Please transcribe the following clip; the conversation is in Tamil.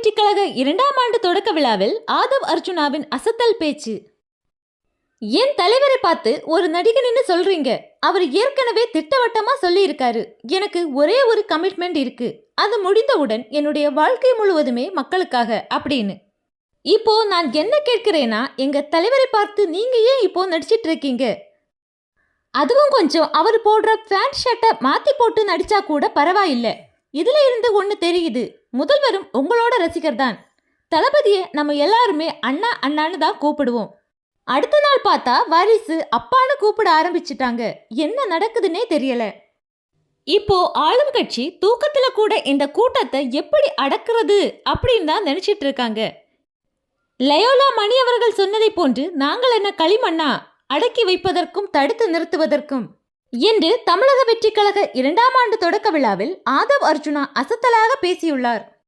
வெற்றிக் கழக 2ஆம் ஆண்டு தொடக்க விழாவில் ஆதவ் அர்ஜுனாவின் அசத்தல் பேச்சு. என் தலைவரை பார்த்து ஒரு நடிகன்னு சொல்றீங்க. அவர் ஏற்கனவே திட்டவட்டமா சொல்லி இருக்காரு, எனக்கு ஒரே ஒரு கமிட்மெண்ட் இருக்கு, அது முடிந்தவுடன் என்னுடைய வாழ்க்கை முழுவதுமே மக்களுக்காக அப்படின்னு. இப்போ நான் என்ன கேட்கிறேன்னா, எங்க தலைவரை பார்த்து நீங்க ஏன் இப்போ நடிச்சிட்டு இருக்கீங்க? அதுவும் கொஞ்சம் அவர் போடுற பேண்ட் ஷர்ட்டை மாத்தி போட்டு நடிச்சா கூட பரவாயில்ல. இதுல இருந்து ஒன்று தெரியுது, முதல்வரும் உங்களோட ரசிகர் தான். தளபதியை நம்ம எல்லாருமே அண்ணா அண்ணான்னு தான் கூப்பிடுவோம். அடுத்த நாள் பார்த்தா வாரிசு அப்பான்னு கூப்பிட ஆரம்பிச்சிட்டாங்க. என்ன நடக்குதுன்னே தெரியல. இப்போ ஆளும் கட்சி தூக்கத்துல கூட இந்த கூட்டத்தை எப்படி அடக்குறது அப்படின்னு தான் நினைச்சிட்டு இருக்காங்க. லயோலா மணி அவர்கள் சொன்னதை போன்று நாங்கள் என்ன களிமண்ணா, அடக்கி வைப்பதற்கும் தடுத்து நிறுத்துவதற்கும் என்று தமிழக வெற்றிக் கழக 2ஆம் ஆண்டு தொடக்க விழாவில் ஆதவ் அர்ஜுனா அசத்தலாக பேசியுள்ளார்.